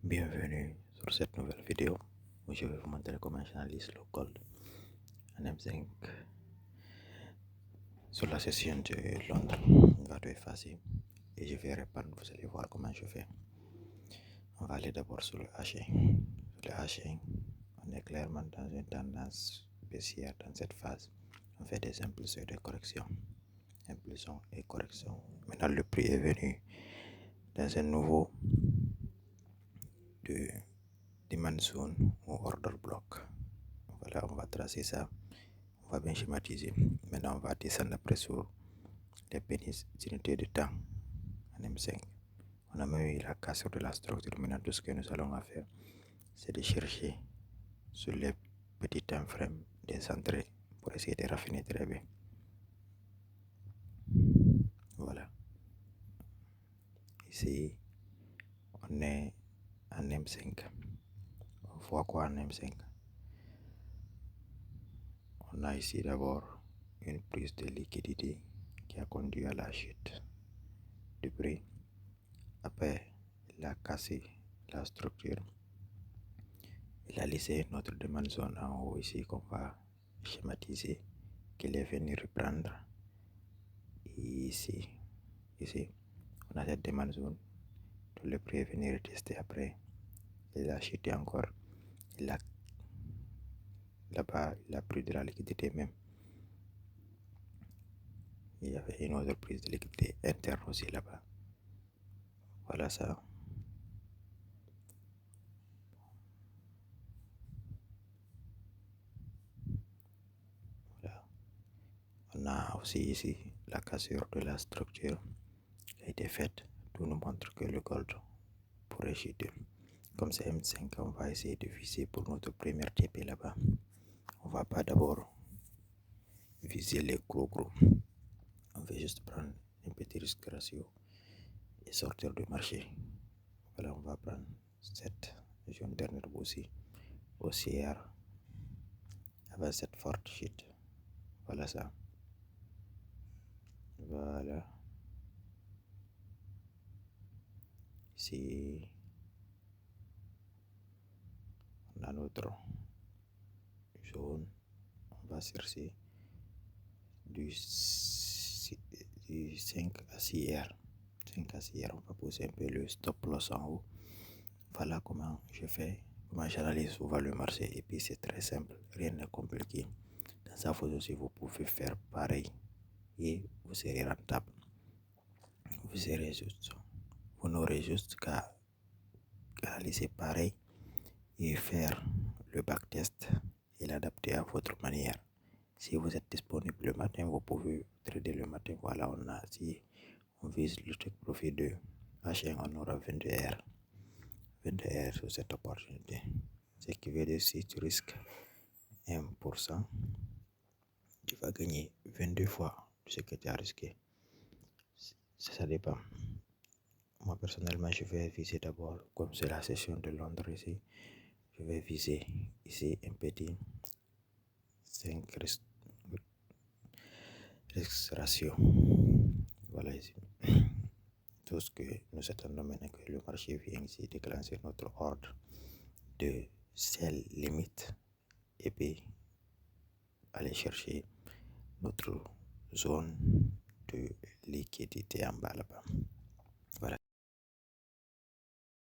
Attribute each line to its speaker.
Speaker 1: Bienvenue sur cette nouvelle vidéo où je vais vous montrer comment j'analyse le code en M5 sur la session de Londres. On va tout effacer et je vais répondre. Vous allez voir comment je fais. On va aller d'abord sur le hashing. Sur le hashing, on est clairement dans une tendance baissière dans cette phase. On fait des impulsions et des corrections. Impulsion et correction. Maintenant, le prix est venu dans un nouveau demand zone ou order block. Voilà, on va tracer ça. On va bien schématiser. Maintenant, on va descendre après sur les pénis unités de temps en M5. On a même eu la cassure de la structure. Maintenant, tout ce que nous allons faire, c'est de chercher sur les petits time frames des entrées pour essayer de raffiner très bien. Voilà. Ici, on est en M5. On voit quoi en M5? On a ici d'abord une prise de liquidité qui a conduit à la chute du prix. Après, il a cassé la structure. Il a laissé notre demande zone en haut ici qu'on va schématiser, qu'il est venu reprendre. Ici, on a cette demande zone. Tout le prix est venu retester après. Il a chuté encore. Là-bas, il a pris de la liquidité même. Il y avait une autre prise de liquidité interne aussi là-bas. Voilà ça. Voilà. On a aussi ici la cassure de la structure qui a été faite. Tout nous montre que le gold pourrait chuter. Comme c'est M5, on va essayer de viser pour notre première TP là-bas. On va pas d'abord viser les gros. On va juste prendre un petit risque ratio et sortir du marché. Voilà, on va prendre cette zone dernière aussi haussière avec cette forte chute. Voilà ça. Voilà. Ici, on a notre zone. On va chercher du 5 à 6 R. 5 à 6 R, on va poser un peu le stop loss en haut. Voilà comment je fais, comment j'analyse souvent le marché. Et puis c'est très simple, rien de compliqué. Dans sa façon aussi, vous pouvez faire pareil et vous serez rentable. Vous n'aurez juste qu'à analyser pareil et faire le backtest et l'adapter à votre manière. Si vous êtes disponible le matin, vous pouvez trader le matin. Voilà, si on vise le take profit de H1, on aura 22 R. 22 R sur cette opportunité. Ce qui veut dire si tu risques 1%, tu vas gagner 22 fois ce que tu as risqué. Ça dépend. Moi personnellement, je vais viser d'abord, comme c'est la session de Londres ici, je vais viser ici un petit 5 risque ratio. Voilà ici. Tout ce que nous attendons maintenant que le marché vient ici déclencher notre ordre de sell limite et puis aller chercher notre zone de liquidité en bas là-bas. Voilà.